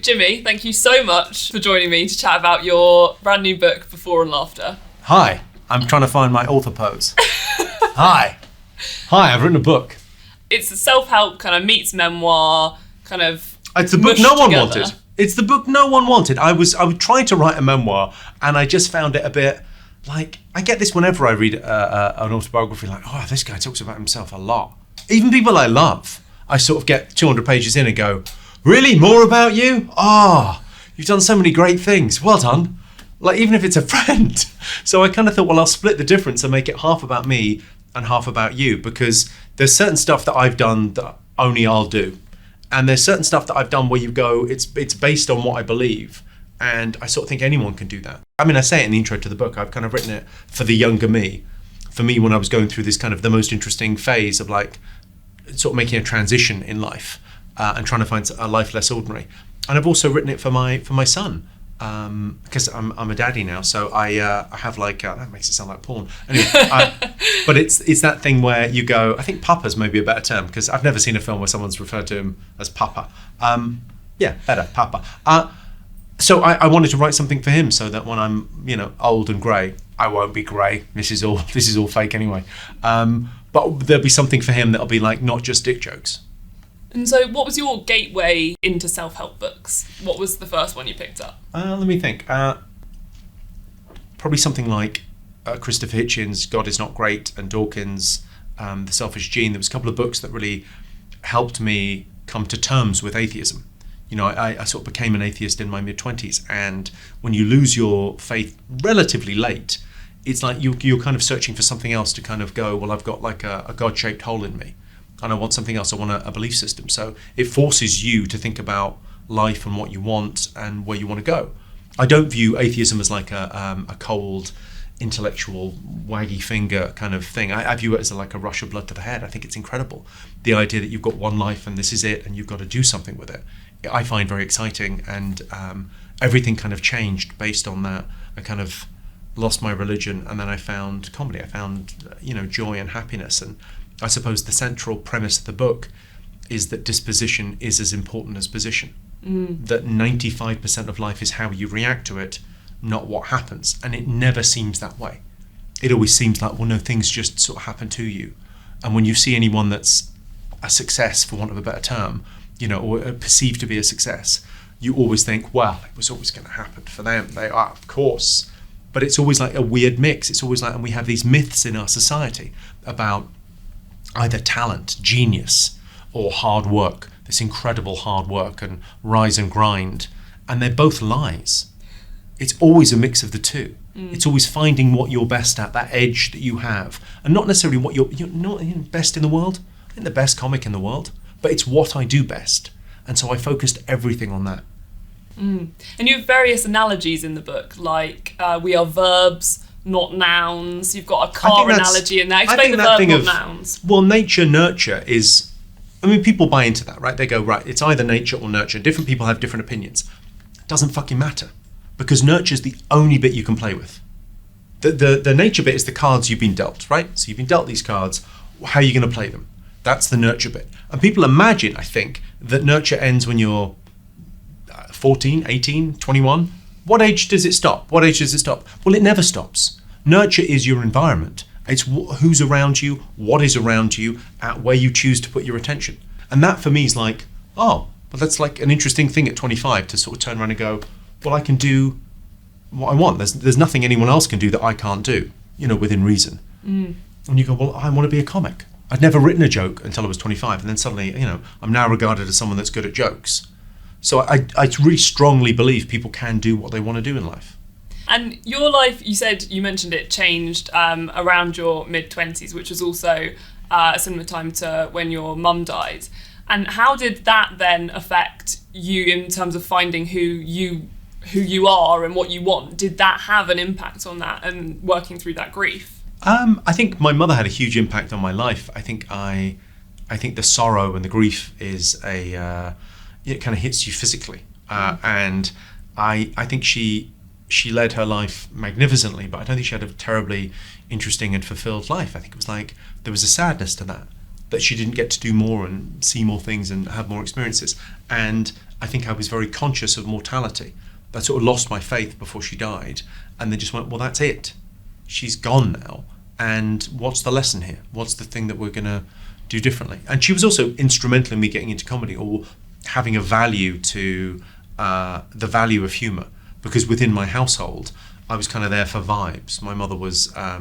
Jimmy, thank you so much for joining me to chat about your brand new book, Before and Laughter. Hi, I'm trying to find my author pose. Hi, I've written a book. It's a self-help kind of meets memoir, kind of. It's the book no one wanted. It's the book no one wanted. I was trying to write a memoir, and I just found it a bit like, I get this whenever I read an autobiography, like, oh, this guy talks about himself a lot. Even people I love, I sort of get 200 pages in and go, really, more about you? Oh, you've done so many great things. Well done. Like, even if it's a friend. So I kind of thought, well, I'll split the difference and make it half about me and half about you, because there's certain stuff that I've done that only I'll do. And there's certain stuff that I've done where you go, it's based on what I believe. And I sort of think anyone can do that. I mean, I say it in the intro to the book, I've kind of written it for the younger me. For me, when I was going through this kind of the most interesting phase of like, sort of making a transition in life. And trying to find a life less ordinary. And I've also written it for my son, because I'm a daddy now, so I have like that makes it sound like porn. Anyway, but it's that thing where you go, I think Papa's maybe a better term, because I've never seen a film where someone's referred to him as Papa. Yeah, better, Papa. So I wanted to write something for him so that when I'm old and grey, I won't be grey. This is all fake anyway. But there'll be something for him that'll be like not just dick jokes. And so what was your gateway into self-help books? What was the first one you picked up? Let me think. Probably something like Christopher Hitchens' God Is Not Great, and Dawkins' The Selfish Gene. There was a couple of books that really helped me come to terms with atheism. I sort of became an atheist in my mid-20s, and when you lose your faith relatively late, it's like you're kind of searching for something else to kind of go, well, I've got like a God-shaped hole in me. And I want something else. I want a belief system. So it forces you to think about life and what you want and where you want to go. I don't view atheism as like a cold, intellectual, waggy finger kind of thing. I view it as like a rush of blood to the head. I think it's incredible. The idea that you've got one life and this is it and you've got to do something with it, I find very exciting. And everything kind of changed based on that. I kind of lost my religion, and then I found comedy. I found joy and happiness. And I suppose the central premise of the book is that disposition is as important as position. That 95% of life is how you react to it, not what happens. And it never seems that way. It always seems like, well, no, things just sort of happen to you. And when you see anyone that's a success, for want of a better term, or perceived to be a success, you always think, well, it was always going to happen for them. They are, of course. But it's always like a weird mix. It's always like, and we have these myths in our society about either talent, genius, or hard work, this incredible hard work and rise and grind, and they're both lies. It's always a mix of the two. It's always finding what you're best at, that edge that you have, and not necessarily what you're not best in the world. I'm the best comic in the world, but it's what I do best, and so I focused everything on that. And you have various analogies in the book, like we are verbs, not nouns. You've got a car analogy in there. Explain the verb, not nouns. Well, nature, nurture is, people buy into that, right? They go, right, it's either nature or nurture. Different people have different opinions. It doesn't fucking matter, because nurture is the only bit you can play with. The nature bit is the cards you've been dealt, right? So you've been dealt these cards. How are you going to play them? That's the nurture bit. And people imagine, I think, that nurture ends when you're 14, 18, 21. What age does it stop? Well, it never stops. Nurture is your environment. It's who's around you, what is around you, at where you choose to put your attention. And that for me is like, oh, well, that's like an interesting thing at 25 to sort of turn around and go, well, I can do what I want. There's nothing anyone else can do that I can't do, within reason. And you go, well, I want to be a comic. I'd never written a joke until I was 25, and then suddenly, I'm now regarded as someone that's good at jokes. So I really strongly believe people can do what they want to do in life. And your life, you mentioned it changed around your mid-20s, which was also a similar time to when your mum died. And how did that then affect you in terms of finding who you are and what you want? Did that have an impact on that and working through that grief? I think my mother had a huge impact on my life. I think the sorrow and the grief is it kind of hits you physically, and I think she led her life magnificently, but I don't think she had a terribly interesting and fulfilled life. I think it was like there was a sadness to that she didn't get to do more and see more things and have more experiences. And I think I was very conscious of mortality. I sort of lost my faith before she died, and then just went, well, that's it. She's gone now, and what's the lesson here? What's the thing that we're going to do differently? And she was also instrumental in me getting into comedy, or having a value to the value of humour, because within my household, I was kind of there for vibes. My mother was a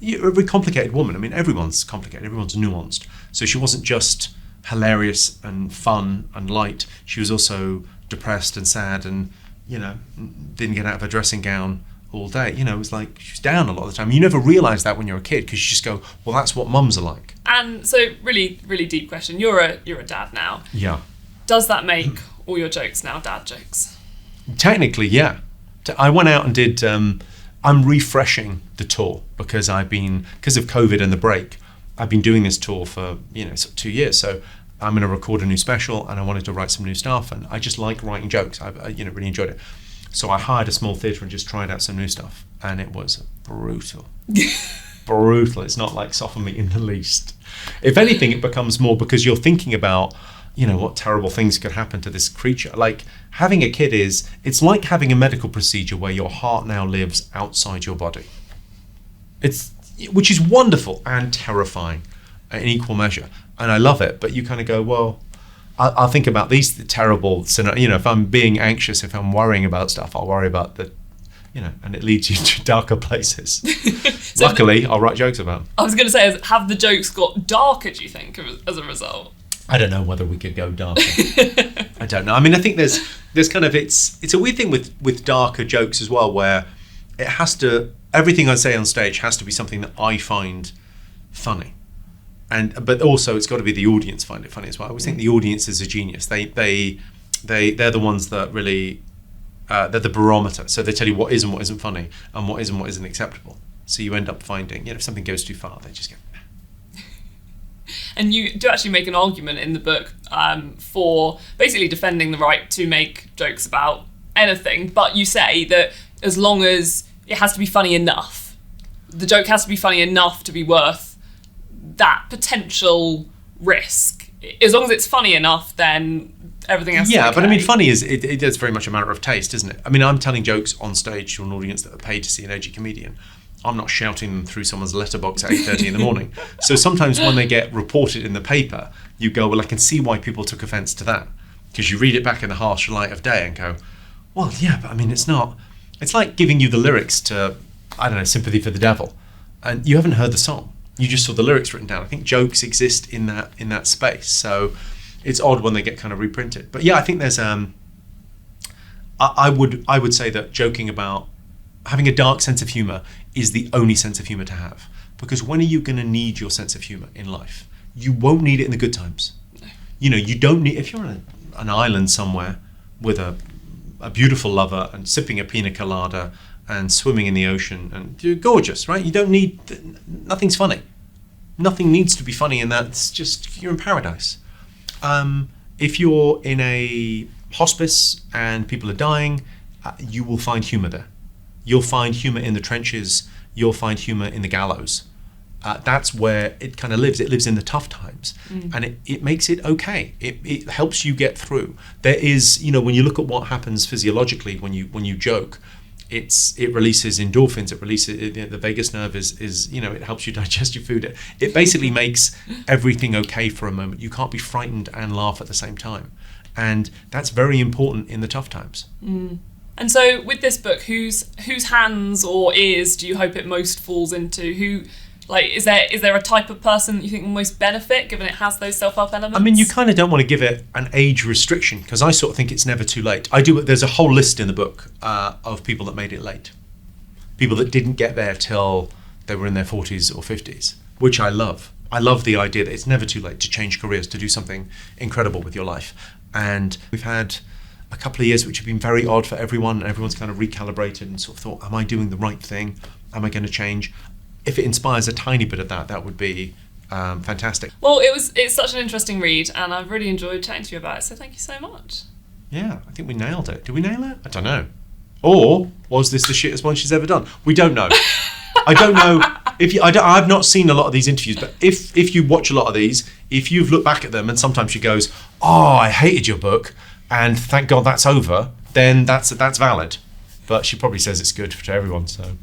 very complicated woman. I mean, everyone's complicated, everyone's nuanced. So she wasn't just hilarious and fun and light. She was also depressed and sad, and didn't get out of her dressing gown all day. It was like she was down a lot of the time. You never realise that when you're a kid, because you just go, well, that's what mums are like. And so, really, really deep question. You're a dad now. Yeah. Does that make all your jokes now dad jokes? Technically, yeah. I went out and did. I'm refreshing the tour because of COVID and the break. I've been doing this tour for 2 years. So I'm going to record a new special, and I wanted to write some new stuff, and I just like writing jokes. I really enjoyed it. So I hired a small theatre and just tried out some new stuff, and it was brutal. Brutal. It's not like soften me in the least. If anything, it becomes more because you're thinking about, what terrible things could happen to this creature. Like having a kid it's like having a medical procedure where your heart now lives outside your body. Which is wonderful and terrifying in equal measure. And I love it, but you kind of go, well, I'll think about these terrible scenarios. If I'm being anxious, if I'm worrying about stuff, I'll worry about and it leads you to darker places. So luckily, I'll write jokes about them. I was going to say, have the jokes got darker, do you think, as a result? I don't know whether we could go darker. I don't know. I mean, I think there's kind of, it's a weird thing with darker jokes as well, where it has to, everything I say on stage has to be something that I find funny. But also it's got to be the audience find it funny as well. I always think the audience is a genius. They're the ones that really they're the barometer. So they tell you what is and what isn't funny, and what is and what isn't acceptable. So you end up finding, if something goes too far, they just go. And you do actually make an argument in the book for basically defending the right to make jokes about anything, but you say that as long as it has to be funny enough, the joke has to be funny enough to be worth that potential risk. As long as it's funny enough, then everything else. Yeah, okay. But I mean, funny it's very much a matter of taste, isn't it? I mean, I'm telling jokes on stage to an audience that are paid to see an edgy comedian. I'm not shouting them through someone's letterbox at 8:30 in the morning. So sometimes when they get reported in the paper, you go, well, I can see why people took offence to that, because you read it back in the harsh light of day and go, well, yeah, but I mean, it's not. It's like giving you the lyrics to, I don't know, Sympathy for the Devil, and you haven't heard the song. You just saw the lyrics written down. I think jokes exist in that space, so it's odd when they get kind of reprinted. But yeah, I think there's I would say that joking about having a dark sense of humour is the only sense of humour to have, because when are you going to need your sense of humour in life? You won't need it in the good times. No. You don't need, if you're on an island somewhere with a beautiful lover and sipping a pina colada and swimming in the ocean, and you're gorgeous, right? You don't need, nothing's funny. Nothing needs to be funny in that. It's just, you're in paradise. If you're in a hospice and people are dying, you will find humour there. You'll find humour in the trenches. You'll find humour in the gallows. That's where it kind of lives. It lives in the tough times, and it makes it okay. It helps you get through. There is, when you look at what happens physiologically when you joke, it releases endorphins. It releases the vagus nerve is it helps you digest your food. It basically makes everything okay for a moment. You can't be frightened and laugh at the same time, and that's very important in the tough times. And so, with this book, whose hands or ears do you hope it most falls into? Who? Like, is there a type of person that you think will most benefit, given it has those self-help elements? I mean, you kind of don't want to give it an age restriction, because I sort of think it's never too late. There's a whole list in the book of people that made it late. People that didn't get there till they were in their 40s or 50s, which I love. I love the idea that it's never too late to change careers, to do something incredible with your life. And we've had a couple of years which have been very odd for everyone. Everyone's kind of recalibrated and sort of thought, am I doing the right thing? Am I going to change? If it inspires a tiny bit of that would be fantastic. Well, it's such an interesting read, and I've really enjoyed chatting to you about it, so thank you so much. Yeah, I think we nailed it. Did we nail it? I don't know. Or was this the shittest one she's ever done? We don't know. I don't know. I've not seen a lot of these interviews, but if you watch a lot of these, if you've looked back at them and sometimes she goes, oh, I hated your book, and thank God that's over, then that's valid. But she probably says it's good to everyone. So